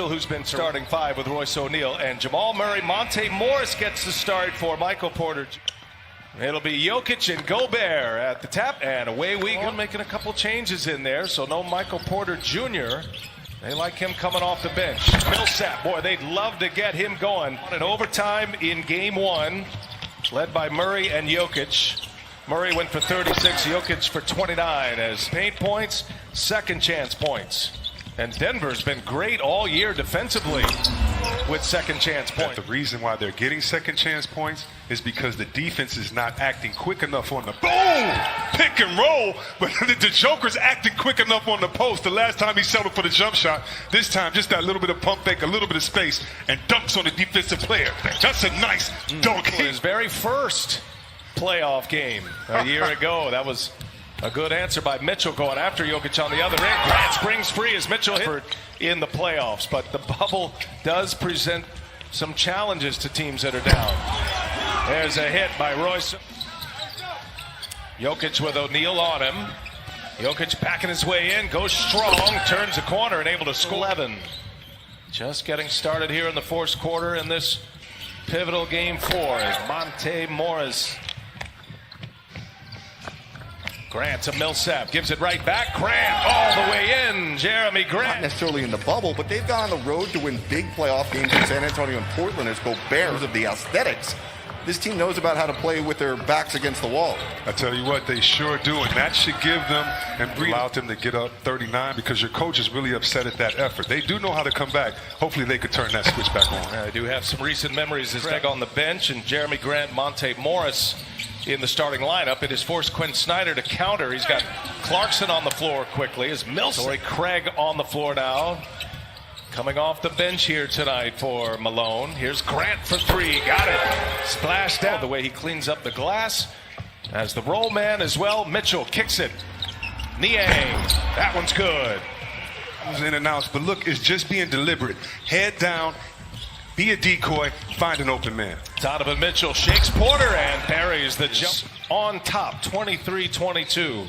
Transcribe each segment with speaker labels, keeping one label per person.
Speaker 1: Who's been starting five with Royce O'Neal and Jamal Murray. Monte Morris gets the start for Michael Porter. It'll be Jokic and Gobert at the tap, and away we go. Making a couple changes in there, so no Michael Porter Jr. They like him coming off the bench. Millsap, boy, they'd love to get him going. In overtime in game one, led by Murray and Jokic. Murray went for 36, Jokic for 29 as paint points, second chance points. And Denver's been great all year defensively with second chance points.
Speaker 2: The reason why they're getting second chance points is because the defense is not acting quick enough on the boom, pick and roll, but the Joker's acting quick enough on the post. The last time he settled for the jump shot, this time just that little bit of pump fake, a little bit of space, and dunks on the defensive player. That's a nice dunk.
Speaker 1: His very first playoff game a year ago. That was a good answer by Mitchell going after Jokic on the other end. Grant springs free as Mitchell hit in the playoffs, but the bubble does present some challenges to teams that are down. There's a hit by Royce. Jokic with O'Neal on him. Jokic backing his way in, goes strong, turns the corner and able to score 11. Just getting started here in the fourth quarter in this pivotal game 4 as Monte Morris. Grant to Millsap, gives it right back. Grant all the way in. Jeremy Grant.
Speaker 3: Not necessarily in the bubble, but they've gone on the road to win big playoff games in San Antonio and Portland as Gobert of the aesthetics. This team knows about how to play with their backs against the wall.
Speaker 2: I tell you what, they sure do, and that should give them and allow them to get up 39 because your coach is really upset at that effort. They do know how to come back. Hopefully they could turn that switch back on.
Speaker 1: I do have some recent memories as Greg on the bench and Jeremy Grant, Monte Morris in the starting lineup. It has forced Quinn Snyder to counter. He's got Clarkson on the floor quickly as Millsap. Craig on the floor now. Coming off the bench here tonight for Malone. Here's Grant for 3. Got it. Splashed down. The way he cleans up the glass. As the roll man as well. Mitchell kicks it. Niang. That one's good.
Speaker 2: It was in and out, but look, it's just being deliberate. Head down. Be a decoy, find an open man.
Speaker 1: Donovan Mitchell shakes Porter and parries the jump on top, 23-22.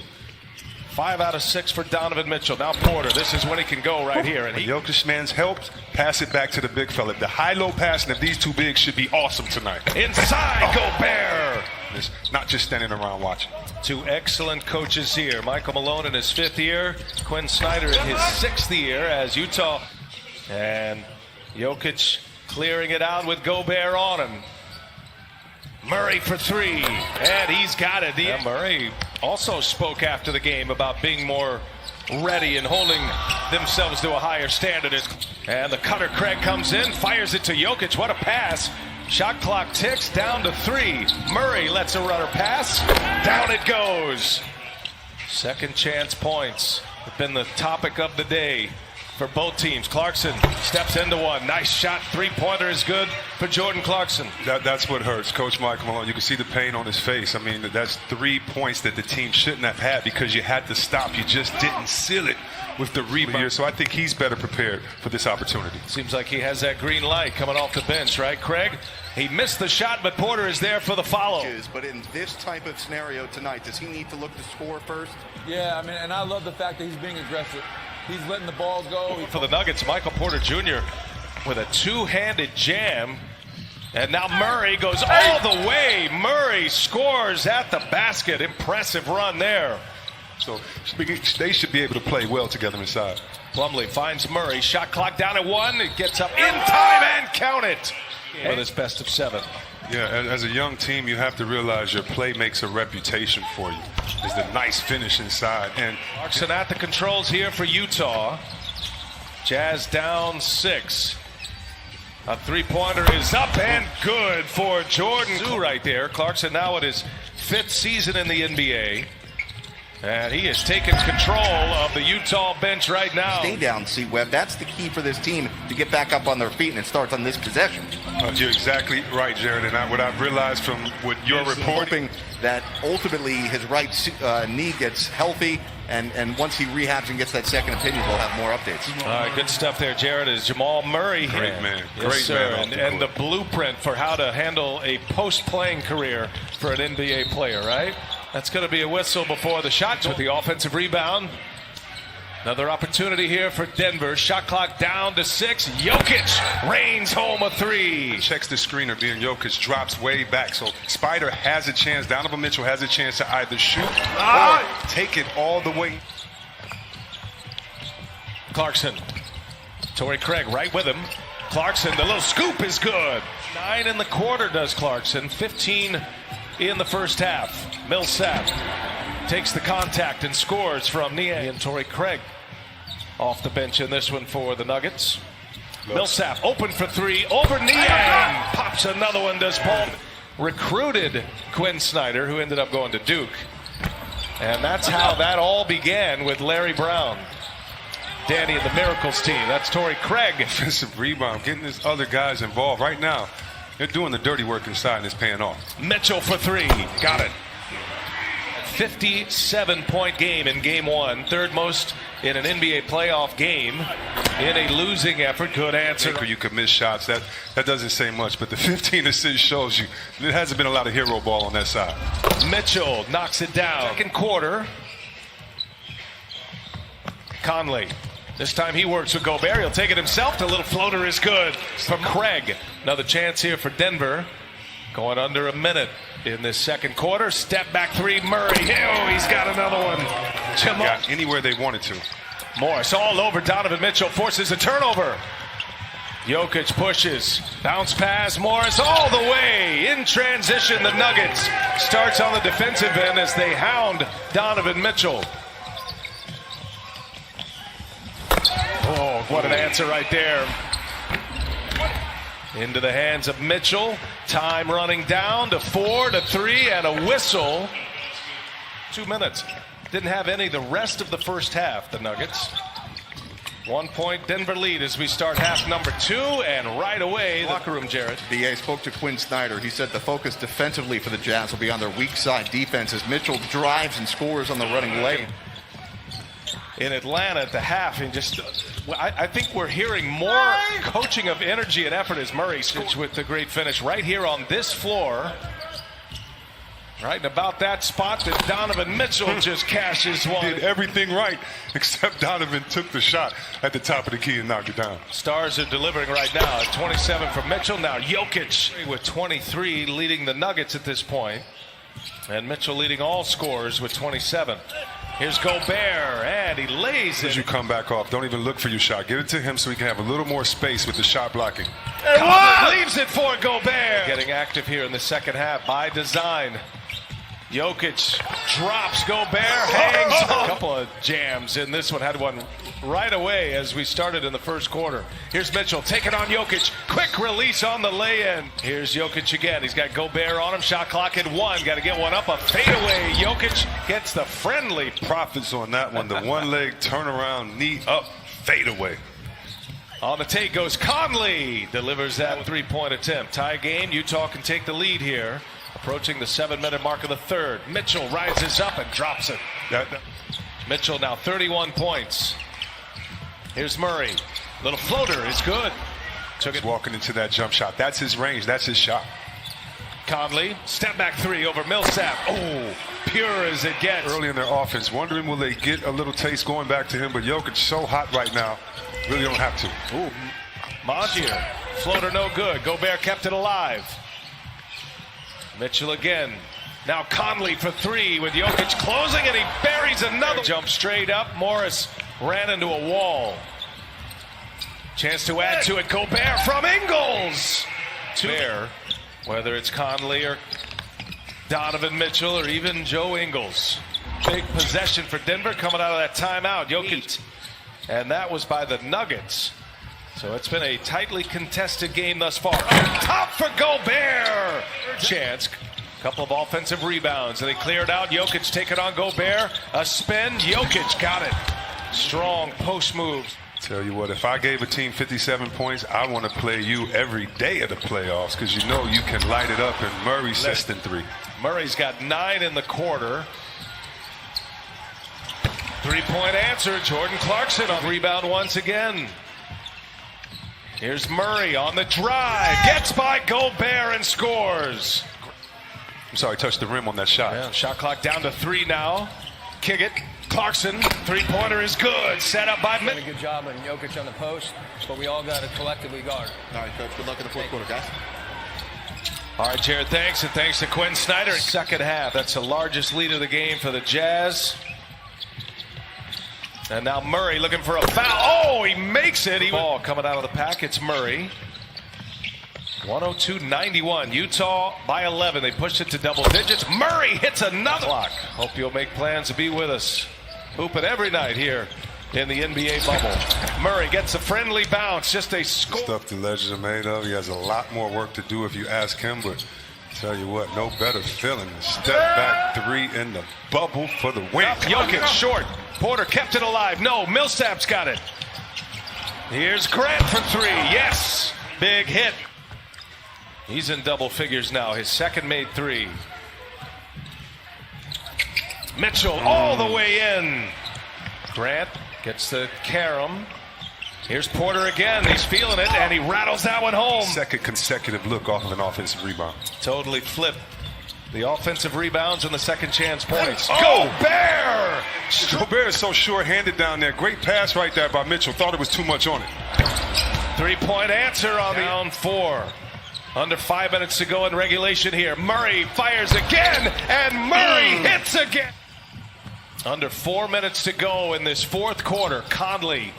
Speaker 1: 5 out of 6 for Donovan Mitchell. Now Porter, this is when he can go right here. And
Speaker 2: Jokic man's helped, pass it back to the big fella. The high-low passing of these two bigs should be awesome tonight.
Speaker 1: Inside, Gobert.
Speaker 2: It's not just standing around watching.
Speaker 1: Two excellent coaches here. Michael Malone in his 5th year, Quinn Snyder in his 6th year as Utah. And Jokic clearing it out with Gobert on him. Murray for 3, and he's got it. Murray also spoke after the game about being more ready and holding themselves to a higher standard. And the cutter Craig comes in, fires it to Jokic. What a pass. Shot clock ticks down to 3. Murray lets a runner pass. Down it goes. Second chance points have been the topic of the day for both teams. Clarkson steps into one. Nice shot. 3-pointer is good for Jordan Clarkson.
Speaker 2: That's what hurts. Coach Michael Malone, you can see the pain on his face. I mean, that's 3 points that the team shouldn't have had because you had to stop. You just didn't seal it with the rebound. So I think he's better prepared for this opportunity.
Speaker 1: Seems like he has that green light coming off the bench, right, Craig? He missed the shot, but Porter is there for the follow.
Speaker 3: But in this type of scenario tonight, does he need to look to score first?
Speaker 4: Yeah, I mean, and I love the fact that he's being aggressive. He's letting the ball go.
Speaker 1: For the Nuggets, Michael Porter Jr. with a 2-handed jam. And now Murray goes all the way. Murray scores at the basket. Impressive run there.
Speaker 2: So they should be able to play well together inside.
Speaker 1: Plumlee finds Murray. Shot clock down at 1. It gets up in time and count it. With his best of 7.
Speaker 2: Yeah, as a young team, you have to realize your play makes a reputation for you. It's the nice finish inside. And
Speaker 1: Clarkson at the controls here for Utah. Jazz down 6. A 3-pointer is up and good for Jordan right there. Clarkson now at his 5th season in the NBA. And he has taken control of the Utah bench right now.
Speaker 3: Stay down, C-Webb. That's the key for this team to get back up on their feet, and it starts on this possession.
Speaker 2: You're exactly right, Jared. And what I've realized from what you're reporting,
Speaker 3: that ultimately his right knee gets healthy, and once he rehabs and gets that second opinion, we'll have more updates.
Speaker 1: All right, good stuff there, Jared. Is Jamal Murray here?
Speaker 2: Great man.
Speaker 1: Yes,
Speaker 2: Great
Speaker 1: sir.
Speaker 2: man.
Speaker 1: And the blueprint for how to handle a post-playing career for an NBA player, right? That's going to be a whistle before the shot with the offensive rebound. Another opportunity here for Denver. Shot clock down to 6. Jokic rains home a 3.
Speaker 2: Checks the screener, being Jokic, drops way back. So Spider has a chance, Donovan Mitchell has a chance to either shoot or take it all the way.
Speaker 1: Clarkson. Torrey Craig right with him. Clarkson, the little scoop is good. 9 in the quarter does Clarkson. 15 in the first half. Millsap takes the contact and scores from Niang. And Torrey Craig off the bench in this one for the Nuggets. Millsap open for 3 over Niang. Pops another one, does Paul. Recruited Quinn Snyder, who ended up going to Duke. And that's how that all began with Larry Brown. Danny and the Miracles team. That's Torrey Craig.
Speaker 2: Defensive rebound, getting his other guys involved. Right now, they're doing the dirty work inside and it's paying off.
Speaker 1: Mitchell for 3. Got it. 57-point game in game 1. Third most in an NBA playoff game in a losing effort. Good answer.
Speaker 2: You could miss shots. That doesn't say much, but the 15 assists shows you there hasn't been a lot of hero ball on that side.
Speaker 1: Mitchell knocks it down. Second quarter. Conley. This time he works with Gobert. He'll take it himself. The little floater is good from Craig. Another chance here for Denver. Going under a minute in this second quarter. Step back 3, Murray. Oh, he's got another one.
Speaker 2: Got anywhere they wanted to.
Speaker 1: Morris all over Donovan Mitchell. Forces a turnover. Jokic pushes. Bounce pass. Morris all the way. In transition, the Nuggets starts on the defensive end as they hound Donovan Mitchell. Oh, what an answer right there. Into the hands of Mitchell. Time running down to 4 to 3 and a whistle. 2 minutes. Didn't have any the rest of the first half, the Nuggets. 1 point Denver lead as we start half number 2, and right away, locker room, Jared.
Speaker 3: BA spoke to Quinn Snyder. He said the focus defensively for the Jazz will be on their weak side defense as Mitchell drives and scores on the running lane.
Speaker 1: In Atlanta at the half, and just I think we're hearing more coaching of energy and effort as Murray scores with the great finish right here on this floor. Right in about that spot that Donovan Mitchell just cashes one.
Speaker 2: Did everything right, except Donovan took the shot at the top of the key and knocked it down.
Speaker 1: Stars are delivering right now. 27 for Mitchell. Now Jokic with 23 leading the Nuggets at this point. And Mitchell leading all scorers with 27. Here's Gobert, and he lays it.
Speaker 2: As you come back off, don't even look for your shot. Get it to him so he can have a little more space with the shot blocking.
Speaker 1: Conley leaves it for Gobert. Getting active here in the second half by design. Jokic drops, Gobert hangs. A couple of jams in this one. Had one right away as we started in the first quarter. Here's Mitchell taking on Jokic. Quick release on the lay-in. Here's Jokic again. He's got Gobert on him. Shot clock at 1. Got to get one up. A fadeaway. Jokic gets the friendly.
Speaker 2: Profits on that one. The one leg turnaround, knee up, fadeaway.
Speaker 1: On the take goes Conley. Delivers that 3-point attempt. Tie game. Utah can take the lead here. Approaching the 7-minute mark of the third. Mitchell rises up and drops it. Mitchell now 31 points. Here's Murray. Little floater is good.
Speaker 2: Took it. Walking into that jump shot. That's his range. That's his shot.
Speaker 1: Conley, step back 3 over Millsap. Oh, pure as it gets.
Speaker 2: Early in their offense, wondering will they get a little taste going back to him, but Jokic so hot right now, really don't have to.
Speaker 1: Ooh, Magier, floater no good. Gobert kept it alive. Mitchell again. Now Conley for 3 with Jokic closing, and he buries another. Jump straight up. Morris ran into a wall. Chance to add to it. Gobert from Ingles. There, whether it's Conley or Donovan Mitchell or even Joe Ingles. Big possession for Denver coming out of that timeout. Jokic. And that was by the Nuggets. So it's been a tightly contested game thus far. Up top for Gobert. Chance. Couple of offensive rebounds. And they cleared out. Jokic taking on Gobert. A spin. Jokic got it. Strong post moves.
Speaker 2: Tell you what, if I gave a team 57 points, I want to play you every day of the playoffs because you know you can light it up, and Murray's less than 3.
Speaker 1: Murray's got 9 in the quarter. 3-point answer. Jordan Clarkson on rebound once again. Here's Murray on the drive. Gets by Gobert and scores.
Speaker 2: I'm sorry, touched the rim on that shot.
Speaker 1: Yeah, shot clock down to 3 now. Kick it. Clarkson, three-pointer is good. Set up by
Speaker 4: Did a good job on Jokic on the post, but we all got to collectively guard.
Speaker 3: All right, Coach. Good luck in the fourth quarter, guys.
Speaker 1: All right, Jared, thanks, and thanks to Quinn Snyder. Second half, that's the largest lead of the game for the Jazz. And now Murray looking for a foul. Oh, he makes it. Ball coming out of the pack. It's Murray. 102-91. Utah by 11. They pushed it to double digits. Murray hits another block. Hope you'll make plans to be with us. Hooping every night here in the NBA bubble. Murray gets a friendly bounce. Just a score.
Speaker 2: Stuff the legends are made of. He has a lot more work to do if you ask him, but tell you what, no better feeling than step back three in the bubble for the win.
Speaker 1: Jokic short. Porter kept it alive. No, Millsap's got it. Here's Grant for three. Yes. Big hit. He's in double figures now. His second made three. Mitchell all the way in. Grant gets the carom. Here's Porter again. He's feeling it, and he rattles that one home.
Speaker 2: Second consecutive look off of an offensive rebound.
Speaker 1: Totally flipped the offensive rebounds and the second chance points. Gobert!
Speaker 2: Gobert is so short-handed down there. Great pass right there by Mitchell. Thought it was too much on it.
Speaker 1: Three-point answer on the down four. Under 5 minutes to go in regulation here. Murray fires again, and Murray hits again. Under 4 minutes to go in this fourth quarter. Conley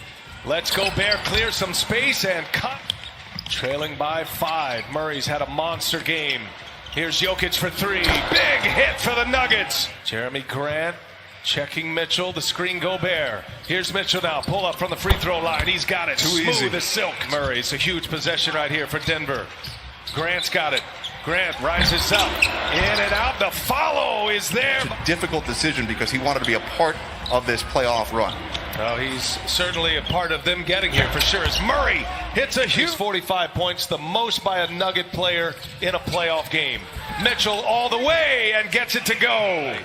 Speaker 1: lets Gobert clear some space and cut. Trailing by 5. Murray's had a monster game. Here's Jokic for three. Big hit for the Nuggets. Jeremy Grant checking Mitchell. The screen Gobert. Here's Mitchell now. Pull up from the free throw line. He's got it.
Speaker 2: Too easy.
Speaker 1: Smooth as silk. Murray. It's a huge possession right here for Denver. Grant's got it. Grant rises up. In and out. The follow is there.
Speaker 3: It's a difficult decision because he wanted to be a part of this playoff run.
Speaker 1: Well, he's certainly a part of them getting here for sure. As Murray hits a huge 45 points, the most by a Nugget player in a playoff game. Mitchell all the way and gets it to go.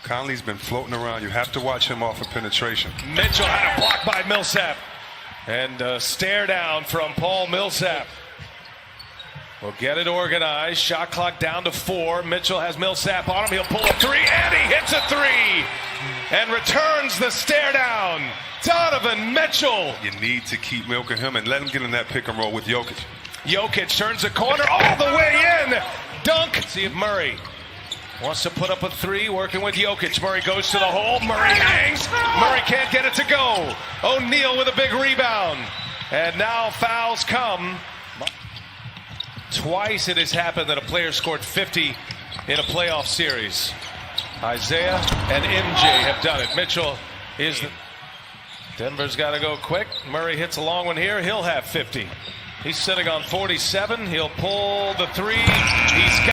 Speaker 2: Conley's been floating around. You have to watch him off of penetration.
Speaker 1: Mitchell had a block by Millsap. And a stare down from Paul Millsap. We'll get it organized. Shot clock down to 4. Mitchell has Millsap on him. He'll pull a three, and he hits a three. And returns the stare down. Donovan Mitchell.
Speaker 2: You need to keep milking him and let him get in that pick and roll with Jokic.
Speaker 1: Jokic turns the corner all the way in. Dunk. See if Murray wants to put up a three, working with Jokic. Murray goes to the hole. Murray hangs. Murray can't get it to go. O'Neal with a big rebound. And now fouls come. Twice it has happened that a player scored 50 in a playoff series. Isaiah and MJ have done it. Mitchell is the... Denver's got to go quick. Murray hits a long one here. He'll have 50. He's sitting on 47. He'll pull the three. He's got